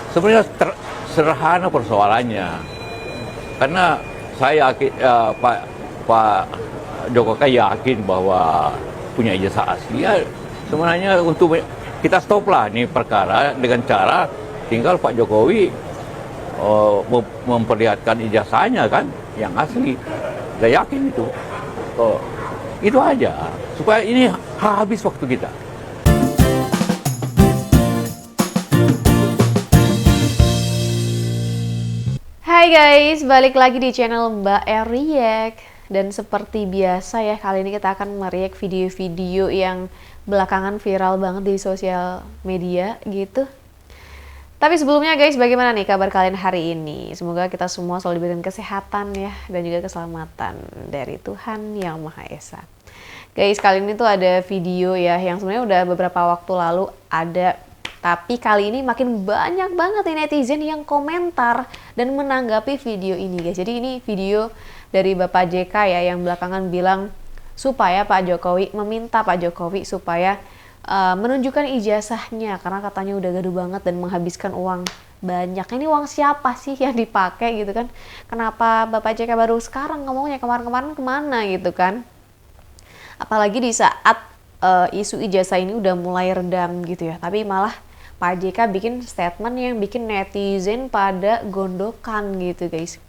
Sebenarnya sederhana persoalannya, karena saya yakin, Pak Joko kan yakin bahwa punya ijazah asli. Ya, sebenarnya untuk kita stoplah nih perkara dengan cara tinggal Pak Jokowi memperlihatkan ijazahnya kan yang asli. Saya yakin itu. Itu aja supaya ini habis waktu kita. Hai guys, balik lagi di channel Mbak React. Dan seperti biasa ya, kali ini kita akan mereact video-video yang belakangan viral banget di sosial media gitu. Tapi sebelumnya guys, bagaimana nih kabar kalian hari ini? Semoga kita semua selalu diberikan kesehatan ya, dan juga keselamatan dari Tuhan Yang Maha Esa. Guys, kali ini tuh ada video ya, yang sebenarnya udah beberapa waktu lalu ada, tapi kali ini makin banyak banget nih netizen yang komentar dan menanggapi video ini guys. Jadi ini video dari Bapak JK ya, yang belakangan bilang supaya Pak Jokowi, meminta Pak Jokowi supaya menunjukkan ijazahnya, karena katanya udah gaduh banget dan menghabiskan uang banyak. Ini uang siapa sih yang dipakai gitu kan? Kenapa Bapak JK baru sekarang ngomongnya, kemarin-kemarin kemana gitu kan? Apalagi di saat isu ijazah ini udah mulai redam gitu ya, tapi malah Pak JK bikin statement yang bikin netizen pada gondokan gitu guys.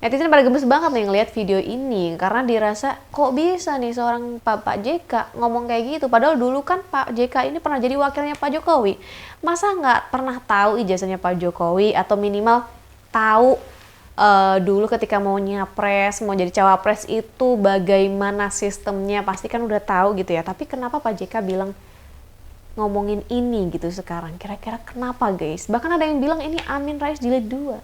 Netizen pada gemes banget nih ngeliat video ini, karena dirasa kok bisa nih seorang Pak JK ngomong kayak gitu, padahal dulu kan Pak JK ini pernah jadi wakilnya Pak Jokowi. Masa nggak pernah tahu ijazahnya Pak Jokowi, atau minimal tahu dulu ketika mau nyapres, mau jadi cawapres itu bagaimana sistemnya, pasti kan udah tahu gitu ya. Tapi kenapa Pak JK bilang ngomongin ini gitu sekarang? Kira-kira kenapa guys? Bahkan ada yang bilang ini Amin Rais jilid 2.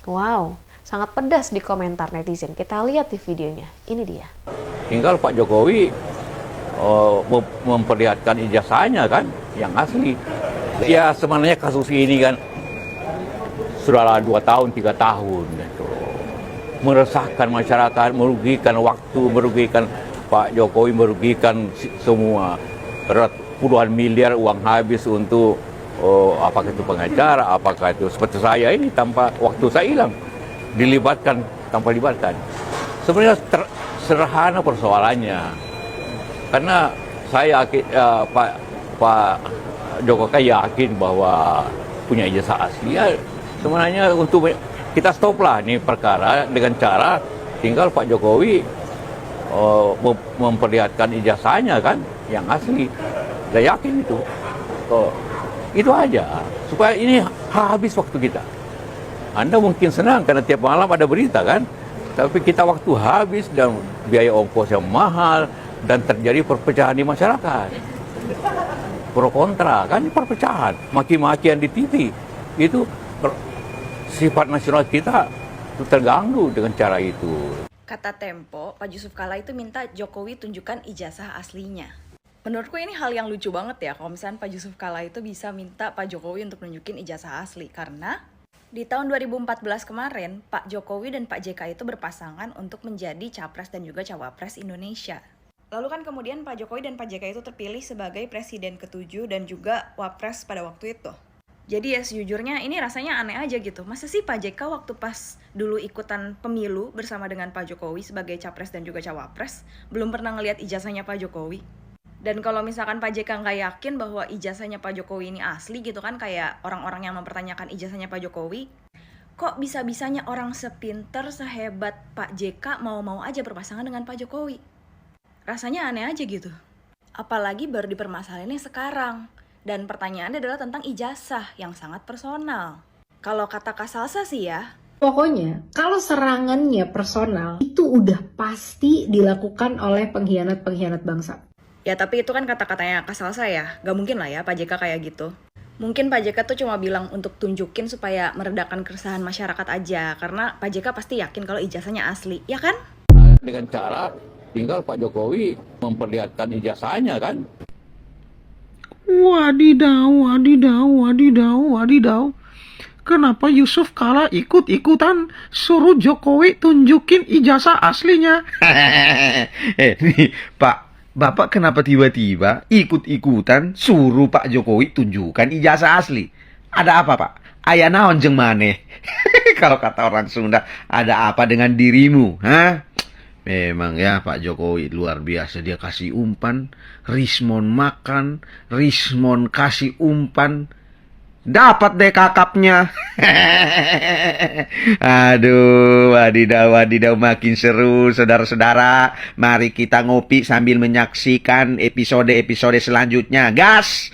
Wow, sangat pedas di komentar netizen. Kita lihat di videonya. Ini dia. Tinggal Pak Jokowi memperlihatkan ijazahnya kan yang asli. Ya sebenarnya kasus ini kan sudah 2 tahun, 3 tahun gitu. Meresahkan masyarakat, merugikan waktu, merugikan Pak Jokowi, merugikan semua. Puluhan miliar uang habis untuk apakah itu pengacara, apakah itu seperti saya ini tanpa waktu saya hilang, dilibatkan tanpa libatkan. Sebenarnya sederhana persoalannya, karena saya yakin, Pak Joko kan yakin bahwa punya ijazah asli. Ya, sebenarnya untuk kita stoplah nih perkara dengan cara tinggal Pak Jokowi memperlihatkan ijazahnya kan yang asli. Saya yakin itu. Itu aja supaya ini habis waktu kita. Anda mungkin senang karena tiap malam ada berita kan, tapi kita waktu habis dan biaya ongkos yang mahal, dan terjadi perpecahan di masyarakat. Pro kontra kan, perpecahan, maki-makian di TV. Itu sifat nasional kita terganggu dengan cara itu. Kata Tempo, Pak Yusuf Kala itu minta Jokowi tunjukkan ijazah aslinya. Menurutku ini hal yang lucu banget ya, kalau misalnya Pak Yusuf Kala itu bisa minta Pak Jokowi untuk nunjukin ijazah asli. Karena di tahun 2014 kemarin, Pak Jokowi dan Pak JK itu berpasangan untuk menjadi capres dan juga cawapres Indonesia. Lalu kan kemudian Pak Jokowi dan Pak JK itu terpilih sebagai presiden ke-7 dan juga wapres pada waktu itu. Jadi ya sejujurnya ini rasanya aneh aja gitu. Masa sih Pak JK waktu pas dulu ikutan pemilu bersama dengan Pak Jokowi sebagai capres dan juga cawapres, belum pernah ngelihat ijazahnya Pak Jokowi. Dan kalau misalkan Pak JK nggak yakin bahwa ijazahnya Pak Jokowi ini asli gitu kan, kayak orang-orang yang mempertanyakan ijazahnya Pak Jokowi, kok bisa-bisanya orang sepinter, sehebat Pak JK mau-mau aja berpasangan dengan Pak Jokowi? Rasanya aneh aja gitu. Apalagi baru dipermasalahinnya sekarang. Dan pertanyaannya adalah tentang ijazah yang sangat personal. Kalau kata Kak Salsa sih ya, pokoknya kalau serangannya personal itu udah pasti dilakukan oleh pengkhianat-pengkhianat bangsa. ya tapi itu kan kata-katanya Kak Salsa ya, gak mungkin lah ya Pak JK kayak gitu. Mungkin Pak JK tuh cuma bilang untuk tunjukin supaya meredakan keresahan masyarakat aja, karena Pak JK pasti yakin kalau ijazahnya asli, ya kan? Dengan cara tinggal Pak Jokowi memperlihatkan ijazahnya kan. Wadidaw, wadidaw, wadidaw, wadidaw. Kenapa Yusuf Kala ikut-ikutan suruh Jokowi tunjukin ijazah aslinya? Nih, Pak, Bapak kenapa tiba-tiba ikut-ikutan suruh Pak Jokowi tunjukkan ijazah asli? Ada apa, Pak? Aya naon jeung maneh? Kalau kata orang Sunda, ada apa dengan dirimu? Hah? Memang ya Pak Jokowi luar biasa. Dia kasih umpan, Rismon makan, Rismon kasih umpan, dapat deh kakapnya. Aduh, wadidaw makin seru saudara-saudara. Mari kita ngopi sambil menyaksikan episode-episode selanjutnya. Gas!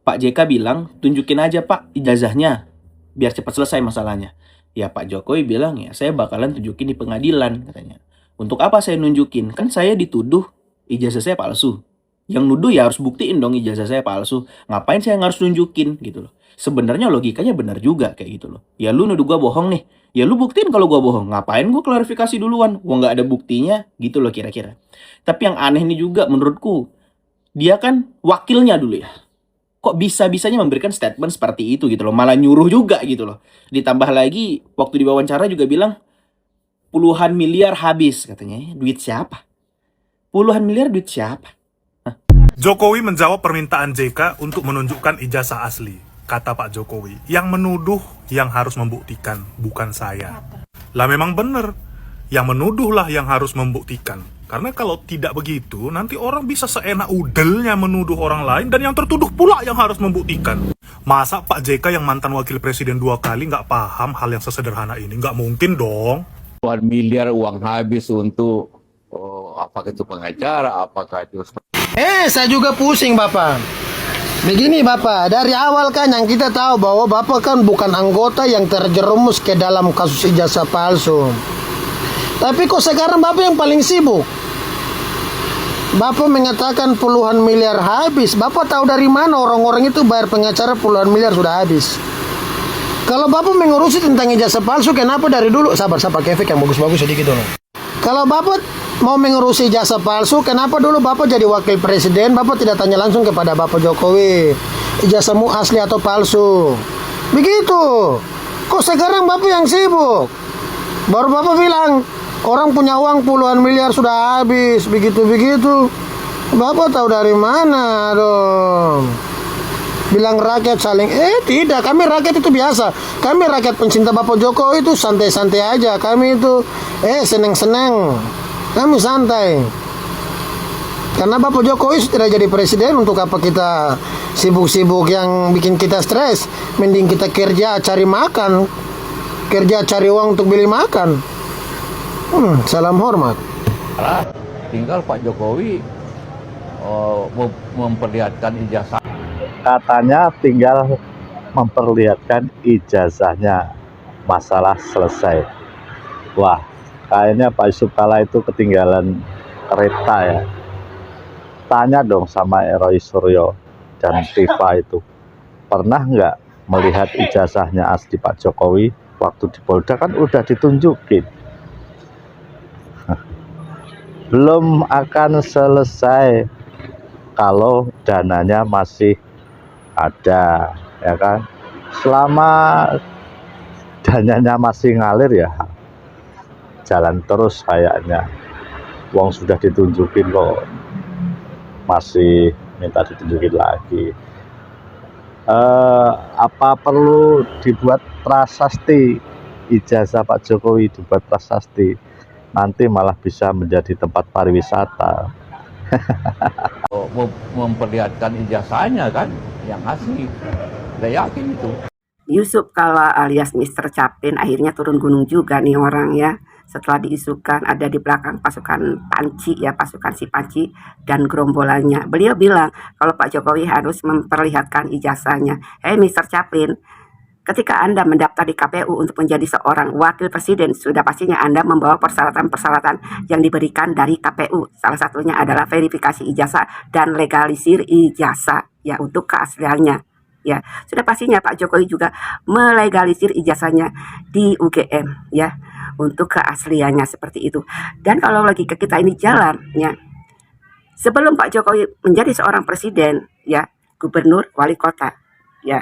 Pak JK bilang, tunjukin aja Pak ijazahnya, biar cepat selesai masalahnya. Ya Pak Jokowi bilang, ya saya bakalan tunjukin di pengadilan, katanya. Untuk apa saya nunjukin? Kan saya dituduh ijazah saya palsu. Yang nuduh ya harus buktiin dong ijazah saya palsu. Ngapain saya harus nunjukin gitu loh. Sebenarnya logikanya benar juga kayak gitu loh. Ya lu nuduh gua bohong nih. Ya lu buktiin kalau gua bohong. Ngapain gua klarifikasi duluan? Gua nggak ada buktinya gitu loh kira-kira. Tapi yang aneh nih juga menurutku, dia kan wakilnya dulu ya. Kok bisa-bisanya memberikan statement seperti itu gitu loh. Malah nyuruh juga gitu loh. Ditambah lagi, waktu diwawancara juga bilang, puluhan miliar habis katanya. Duit siapa? Puluhan miliar duit siapa? Jokowi menjawab permintaan JK untuk menunjukkan ijazah asli. Kata Pak Jokowi, yang menuduh yang harus membuktikan, bukan saya. Lah memang benar, yang menuduhlah yang harus membuktikan. Karena kalau tidak begitu, nanti orang bisa seenak udelnya menuduh orang lain dan yang tertuduh pula yang harus membuktikan. Masa Pak JK yang mantan wakil presiden 2 kali nggak paham hal yang sesederhana ini? Nggak mungkin dong. Puluhan miliar uang habis untuk apakah itu pengacara, apakah itu... Saya juga pusing Bapak. Begini Bapak, dari awal kan yang kita tahu bahwa Bapak kan bukan anggota yang terjerumus ke dalam kasus ijazah palsu. Tapi kok sekarang Bapak yang paling sibuk? Bapak mengatakan puluhan miliar habis. Bapak tahu dari mana orang-orang itu bayar pengacara puluhan miliar sudah habis? Kalau Bapak mengurusi tentang ijazah palsu, kenapa dari dulu? Sabar, pakai efek yang bagus-bagus sedikit dulu. Kalau Bapak mau mengurusi ijazah palsu, kenapa dulu Bapak jadi wakil presiden? Bapak tidak tanya langsung kepada Bapak Jokowi, ijazahmu asli atau palsu? Begitu. Kok sekarang Bapak yang sibuk? Baru Bapak bilang, orang punya uang puluhan miliar sudah habis, begitu-begitu. Bapak tahu dari mana dong? Bilang rakyat saling, tidak, kami rakyat itu biasa. Kami rakyat pencinta Bapak Jokowi itu santai-santai aja. Kami itu, seneng-seneng. Kami santai. Karena Bapak Jokowi sudah jadi presiden, untuk apa kita sibuk-sibuk yang bikin kita stres? Mending kita kerja cari makan. Kerja cari uang untuk beli makan. Salam hormat. Tinggal Pak Jokowi memperlihatkan ijazah. Katanya tinggal memperlihatkan ijazahnya, masalah selesai. Wah, kayaknya Pak Yusuf Kalla itu ketinggalan kereta ya. Tanya dong sama Roy Suryo dan Rifa itu, pernah nggak melihat ijazahnya asli Pak Jokowi? Waktu di Polda kan udah ditunjukin. Belum akan selesai kalau dananya masih ada, ya kan? Selama dananya masih ngalir ya jalan terus kayaknya. Wong sudah ditunjukin kok masih minta ditunjukin lagi. Apa perlu dibuat prasasti ijazah Pak Jokowi, dibuat prasasti? Nanti malah bisa menjadi tempat pariwisata. Memperlihatkan ijazahnya kan yang asli. Saya yakin itu. Yusuf Kalla alias Mr. Chaplin akhirnya turun gunung juga nih orang ya. Setelah diisukan ada di belakang pasukan Panci ya, pasukan si Panci dan gerombolannya. Beliau bilang kalau Pak Jokowi harus memperlihatkan ijazahnya. Mr. Chaplin, ketika Anda mendaftar di KPU untuk menjadi seorang wakil presiden, sudah pastinya Anda membawa persyaratan-persyaratan yang diberikan dari KPU. Salah satunya adalah verifikasi ijazah dan legalisir ijazah ya untuk keasliannya. Ya, sudah pastinya Pak Jokowi juga melegalisir ijazahnya di UGM ya untuk keasliannya seperti itu. Dan kalau logika kita ini jalan ya, sebelum Pak Jokowi menjadi seorang presiden ya, gubernur, wali kota ya,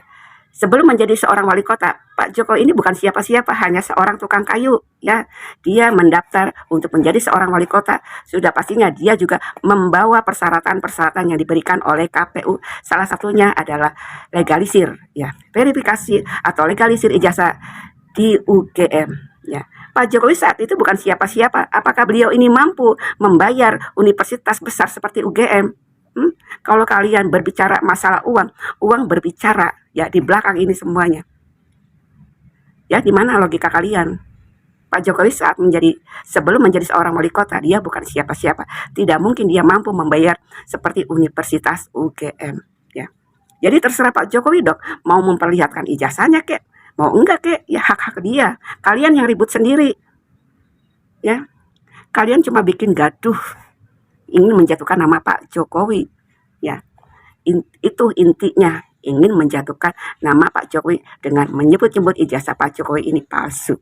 sebelum menjadi seorang wali kota, Pak Jokowi ini bukan siapa-siapa, hanya seorang tukang kayu ya. Dia mendaftar untuk menjadi seorang wali kota, sudah pastinya dia juga membawa persyaratan-persyaratan yang diberikan oleh KPU. Salah satunya adalah legalisir ya, verifikasi atau legalisir ijazah di UGM ya. Pak Jokowi saat itu bukan siapa-siapa. Apakah beliau ini mampu membayar universitas besar seperti UGM? Kalau kalian berbicara masalah uang, uang berbicara ya di belakang ini semuanya. Ya, di mana logika kalian? Pak Jokowi sebelum menjadi seorang wali kota, dia bukan siapa-siapa. Tidak mungkin dia mampu membayar seperti Universitas UGM ya. Jadi terserah Pak Jokowi dok, mau memperlihatkan ijazahnya kek, mau enggak kek, ya hak-hak dia. Kalian yang ribut sendiri. Ya. Kalian cuma bikin gaduh, ingin menjatuhkan nama Pak Jokowi ya. Itu intinya, ingin menjatuhkan nama Pak Jokowi dengan menyebut-nyebut ijazah Pak Jokowi ini palsu.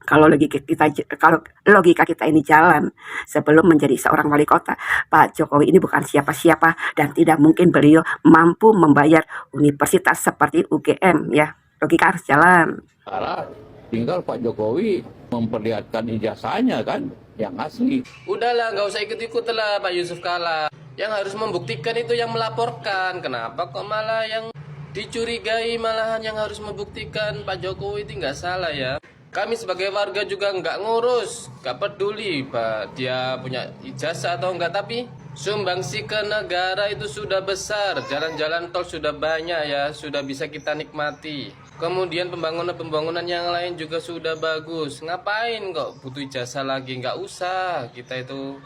Kalau logika kita ini jalan, sebelum menjadi seorang wali kota, Pak Jokowi ini bukan siapa-siapa dan tidak mungkin beliau mampu membayar universitas seperti UGM ya. Logika harus jalan. Karena tinggal Pak Jokowi memperlihatkan ijazahnya kan, yang asli. Udahlah, nggak usah ikut-ikut lah Pak Yusuf Kalla. Yang harus membuktikan itu yang melaporkan. Kenapa kok malah yang dicurigai malahan yang harus membuktikan? Pak Jokowi itu nggak salah ya. Kami sebagai warga juga nggak ngurus, nggak peduli Pak dia punya ijazah atau enggak, tapi sumbangsi ke negara itu sudah besar, jalan-jalan tol sudah banyak ya, sudah bisa kita nikmati. Kemudian pembangunan yang lain juga sudah bagus. Ngapain kok butuh ijazah lagi? Nggak usah, kita itu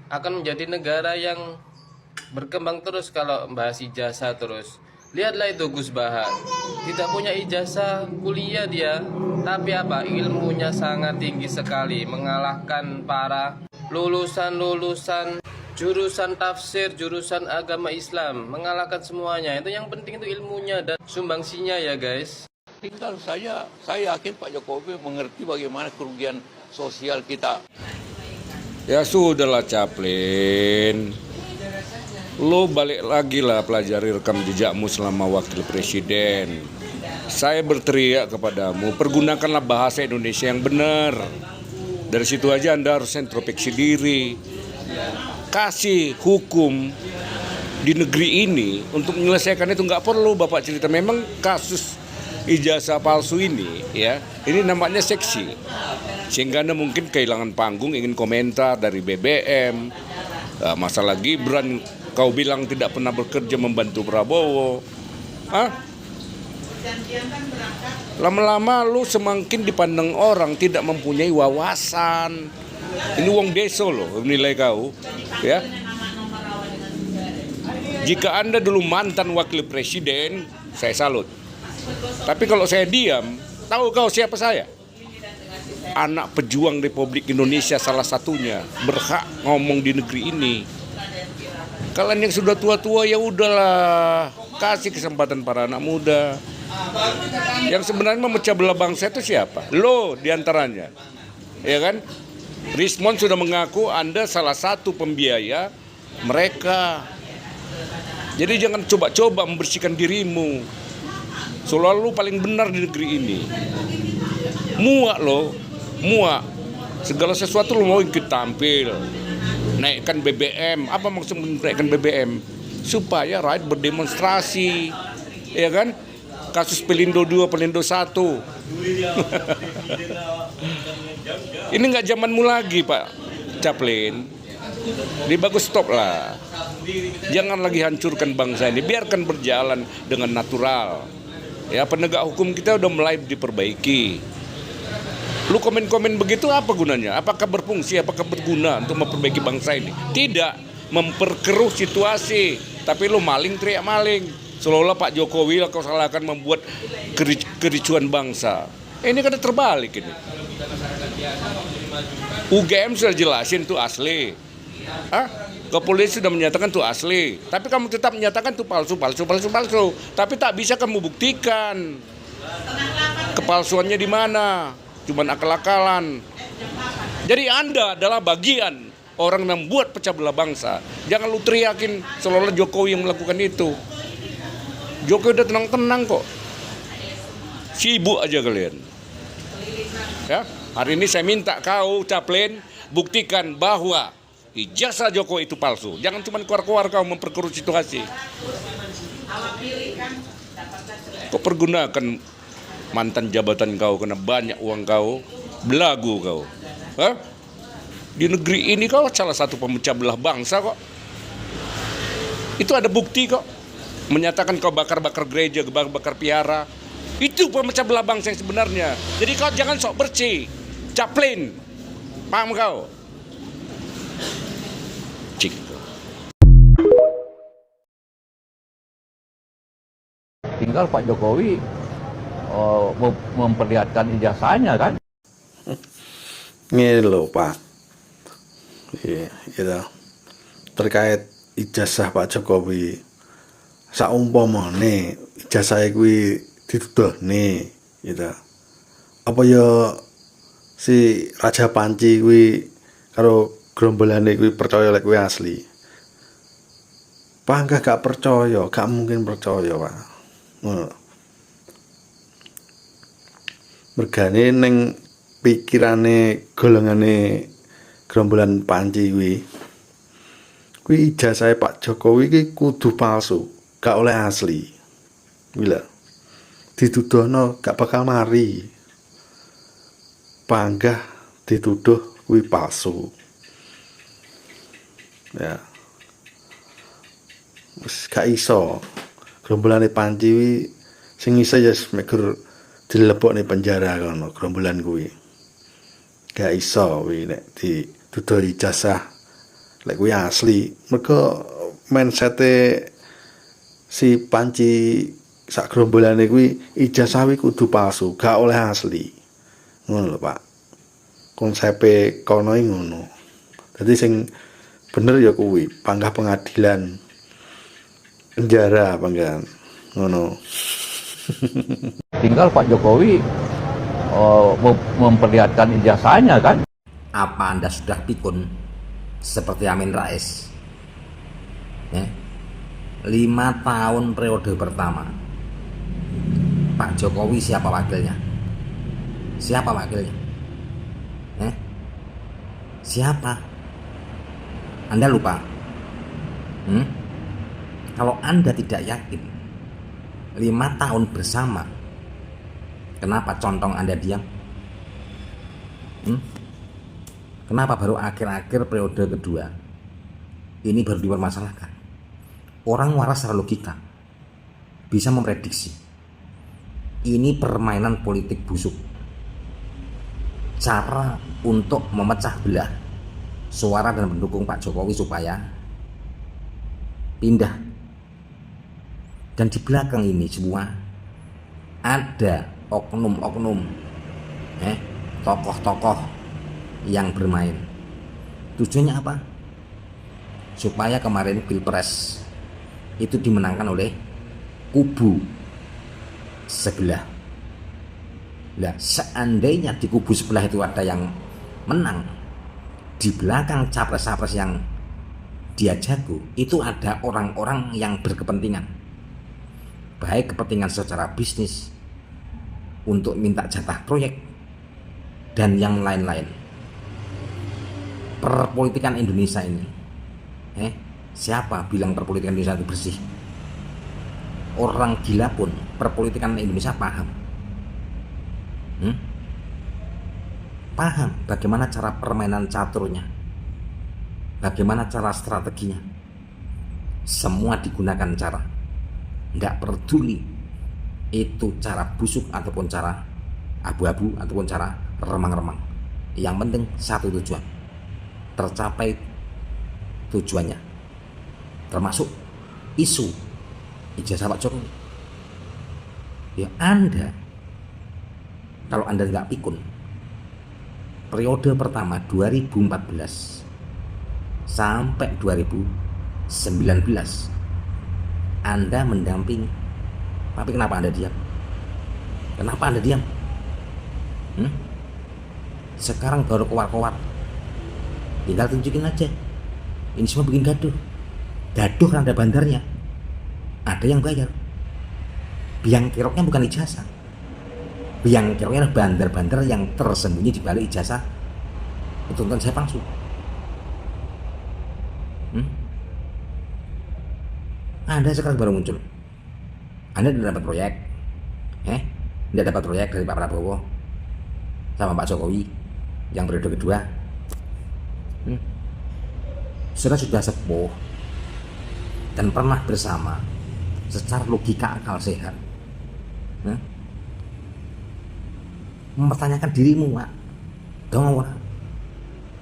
akan menjadi negara yang berkembang terus kalau bahas ijazah terus. Lihatlah itu Gus Bahar, tidak punya ijazah kuliah dia, tapi apa, ilmunya sangat tinggi sekali, mengalahkan para lulusan jurusan tafsir, jurusan agama Islam, mengalahkan semuanya. Itu yang penting itu ilmunya dan sumbangsinya ya guys. Tinggal saya yakin Pak Jokowi mengerti bagaimana kerugian sosial kita. Ya sudahlah Caplin, lo balik lagi lah pelajari rekam jejakmu selama wakil presiden. Saya berteriak kepadamu, pergunakanlah bahasa Indonesia yang benar. Dari situ aja Anda harus introspeksi diri. Kasih hukum di negeri ini untuk menyelesaikan itu nggak perlu Bapak cerita. Memang kasus ijazah palsu ini ya, ini namanya seksi. Sehingga Anda mungkin kehilangan panggung, ingin komentar dari BBM, masalah Gibran, kau bilang tidak pernah bekerja membantu Prabowo. Lama-lama lu semakin dipandang orang tidak mempunyai wawasan. Ini wong deso loh nilai kau ya. Jika Anda dulu mantan wakil presiden, saya salut. Tapi kalau saya diam, tahu kau siapa saya? Anak pejuang Republik Indonesia salah satunya, berhak ngomong di negeri ini. Kalian yang sudah tua-tua ya udahlah, kasih kesempatan para anak muda. Yang sebenarnya memecah belah bangsa itu siapa? Lo diantaranya, ya kan? Rismon sudah mengaku Anda salah satu pembiaya mereka. Jadi jangan coba-coba membersihkan dirimu. Selalu paling benar di negeri ini. Muak lo, muak. Segala sesuatu lo mau ikut tampil. Naikkan BBM. Apa maksud menaikkan BBM? Supaya rakyat berdemonstrasi. Ya kan? Kasus Pelindo 2, Pelindo 1. Ini nggak zamanmu lagi Pak Caplin. Ini bagus stop lah. Jangan lagi hancurkan bangsa ini. Biarkan berjalan dengan natural. Ya, penegak hukum kita udah mulai diperbaiki. Lu komen-komen begitu apa gunanya? Apakah berfungsi, apakah berguna untuk memperbaiki bangsa ini? Tidak, memperkeruh situasi. Tapi lu maling teriak maling. Seolah-olah Pak Jokowi kau salahkan membuat kericuan bangsa. Ini kan terbalik ini. UGM sudah jelasin itu asli. Kepolisian sudah menyatakan itu asli. Tapi kamu tetap menyatakan itu palsu. Tapi tak bisa kamu buktikan kepalsuannya di mana. Cuman akal-akalan. Jadi Anda adalah bagian orang yang membuat pecah belah bangsa. Jangan lu teriakin seolah-olah Jokowi yang melakukan itu. Jokowi udah tenang-tenang kok. Sibuk aja kalian. Ya, hari ini saya minta kau, Chaplin, buktikan bahwa ijazah Jokowi itu palsu. Jangan cuma keluar-keluar kau memperkeruh situasi. Kau pergunakan mantan jabatan kau karena banyak uang kau, belagu kau. Hah? Di negeri ini kau salah satu pemecah belah bangsa kok. Itu ada bukti kok. Menyatakan kau bakar-bakar gereja, bakar piara. Itu pemecah belah bangsa yang sebenarnya. Jadi kau jangan sok bersih. Chaplin. Paham kau? Cik. Tinggal Pak Jokowi memperlihatkan ijazahnya kan. Ini loh Pak, gitu. Terkait ijazah Pak Jokowi, saumpamane ijazah kuwi dituduhne, gitu. Apa ya si Raja Panci kuwi karo gerombolane kuwi percaya lek kuwi asli? Pak gak percaya, gak mungkin percaya Pak. Ngono. Mergane ning pikirane golongane gerombolan Panci kuwi ijazah Pak Jokowi ki kudu palsu, gak oleh asli. Bila dituduhno gak bakal mari. Panggah dituduh kuwi palsu. Ya. Wis gak iso. Gerombolane Panci kuwi sing iso ya megur dilebokne penjara kono gerombolan kuwi. Gak iso kuwi nek dituduh ijazah lek kuwi asli. Mergo mindsete si Panci sak gerombolane kuwi ijazah kuwi kudu palsu, gak oleh asli. Ngono lho Pak. Konsepe kono ngono. Dadi sing bener ya kuwi, panggah pengadilan penjara panggahan. Ngono. Tinggal Pak Jokowi memperlihatkan ijazahnya kan. Apa Anda sudah pikun seperti Amin Rais? 5 tahun periode pertama. Pak Jokowi siapa wakilnya? Siapa wakilnya? Siapa? Anda lupa? Kalau Anda tidak yakin 5 tahun bersama, kenapa contong Anda diam? Kenapa baru akhir-akhir periode kedua ini baru dipermasalahkan? Orang waras secara logika bisa memprediksi ini permainan politik busuk, cara untuk memecah belah suara dan pendukung Pak Jokowi supaya pindah. Dan di belakang ini semua ada oknum-oknum, tokoh-tokoh yang bermain. Tujuannya apa? Supaya kemarin Pilpres itu dimenangkan oleh kubu sebelah. Nah, seandainya di kubu sebelah itu ada yang menang, di belakang capres-capres yang dia jago itu ada orang-orang yang berkepentingan, baik kepentingan secara bisnis untuk minta jatah proyek dan yang lain-lain. Perpolitikan Indonesia ini, siapa bilang perpolitikan Indonesia itu bersih? Orang gila pun perpolitikan Indonesia paham. Paham bagaimana cara permainan caturnya, bagaimana cara strateginya. Semua digunakan cara, tidak peduli itu cara busuk ataupun cara abu-abu ataupun cara remang-remang. Yang penting satu tujuan, tercapai tujuannya, termasuk isu ijazah Pak Jokowi. Ya Anda, kalau Anda nggak pikun, periode pertama 2014 sampai 2019 Anda mendampingi, tapi kenapa Anda diam? Kenapa Anda diam? Sekarang baru keluar-keluar, tinggal tunjukin aja. Ini semua bikin gaduh. Gaduh karena ada bandarnya, ada yang bayar. Biang keroknya bukan ijazah, yang kira-kira bandar-bandar yang tersembunyi di balik ijazah tuntutan saya palsu. Anda sekarang baru muncul. Anda tidak dapat proyek, tidak dapat proyek dari Pak Prabowo sama Pak Jokowi yang periode kedua. Sudah sepuh dan pernah bersama secara logika akal sehat, mempertanyakan dirimu, Pak. Dong,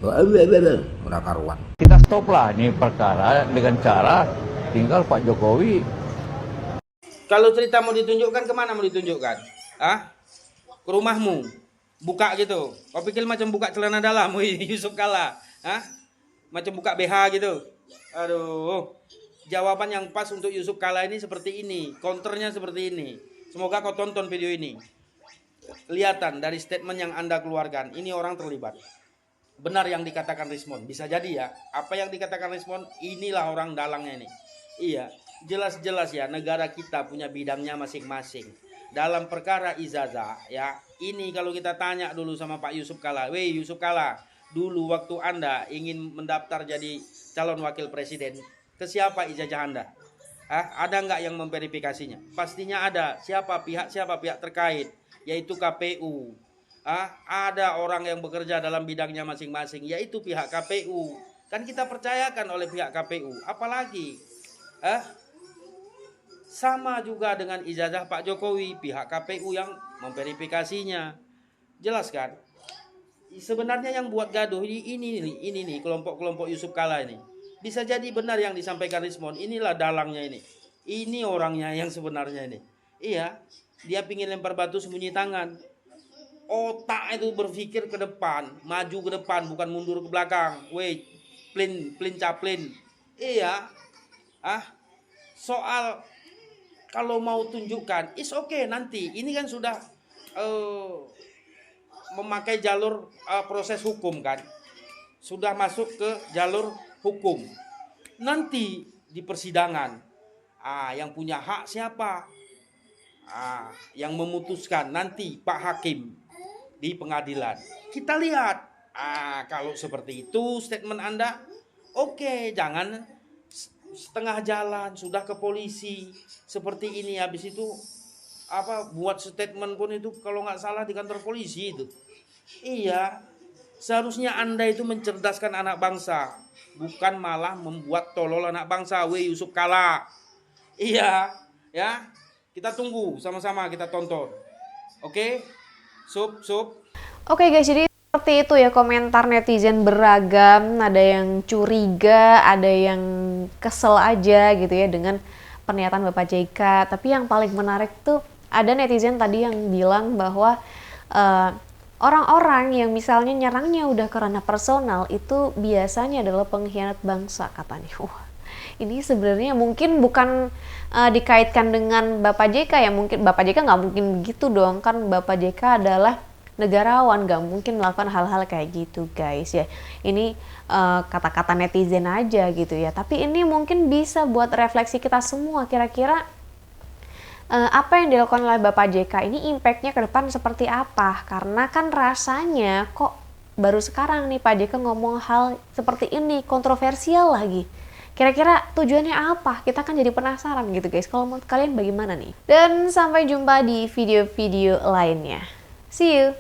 udah karuan. Kita stoplah ini perkara dengan cara tinggal Pak Jokowi. Kalau cerita mau ditunjukkan, kemana mau ditunjukkan? Ke rumahmu, buka gitu. Kau pikir macam buka celana dalam, Yusuf Kalla? Macam buka BH gitu. Aduh, jawaban yang pas untuk Yusuf Kalla ini seperti ini, counternya seperti ini. Semoga kau tonton video ini. Kelihatan dari statement yang Anda keluarkan, ini orang terlibat. Benar yang dikatakan Rismond, bisa jadi ya. Apa yang dikatakan Rismond, inilah orang dalangnya ini. Iya, jelas-jelas ya, negara kita punya bidangnya masing-masing. Dalam perkara ijazah ya, ini kalau kita tanya dulu sama Pak Yusuf Kalla, weh Yusuf Kalla, dulu waktu Anda ingin mendaftar jadi calon wakil presiden, ke siapa ijazah Anda? Ada nggak yang memverifikasinya? Pastinya ada. Siapa pihak terkait, yaitu KPU. Ada orang yang bekerja dalam bidangnya masing-masing, yaitu pihak KPU. Kan kita percayakan oleh pihak KPU. Apalagi sama juga dengan ijazah Pak Jokowi, pihak KPU yang memverifikasinya. Jelas kan? Sebenarnya yang buat gaduh ini nih kelompok-kelompok Yusuf Kalla ini. Bisa jadi benar yang disampaikan Rismond, inilah dalangnya ini. Ini orangnya yang sebenarnya ini. Iya, dia pingin lempar batu sembunyi tangan. Otak itu berpikir ke depan, maju ke depan, bukan mundur ke belakang. Wait, plin caplin. Iya. Soal kalau mau tunjukkan, is okay nanti. Ini kan sudah memakai jalur proses hukum kan. Sudah masuk ke jalur hukum. Nanti di persidangan, yang punya hak siapa? Yang memutuskan nanti Pak Hakim di pengadilan. Kita lihat. Kalau seperti itu statement Anda, oke, jangan setengah jalan sudah ke polisi seperti ini, habis itu buat statement pun itu kalau nggak salah di kantor polisi itu. Iya, seharusnya Anda itu mencerdaskan anak bangsa, bukan malah membuat tolol anak bangsa. Weh Yusuf Kalla. Iya, ya. Kita tunggu sama-sama, kita tonton. Oke? Sup. Oke guys, jadi seperti itu ya komentar netizen beragam, ada yang curiga, ada yang kesel aja gitu ya dengan pernyataan Bapak JK. Tapi yang paling menarik tuh ada netizen tadi yang bilang bahwa orang-orang yang misalnya nyerangnya udah karena personal itu biasanya adalah pengkhianat bangsa katanya. Ini sebenarnya mungkin bukan dikaitkan dengan Bapak JK ya, mungkin Bapak JK nggak mungkin begitu dong, kan Bapak JK adalah negarawan, nggak mungkin melakukan hal-hal kayak gitu guys ya. Ini kata-kata netizen aja gitu ya, tapi ini mungkin bisa buat refleksi kita semua, kira-kira apa yang dilakukan oleh Bapak JK ini impactnya ke depan seperti apa, karena kan rasanya kok baru sekarang nih Pak JK ngomong hal seperti ini, kontroversial lagi. Kira-kira tujuannya apa? Kita kan jadi penasaran gitu guys. Kalau menurut kalian bagaimana nih? Dan sampai jumpa di video-video lainnya. See you!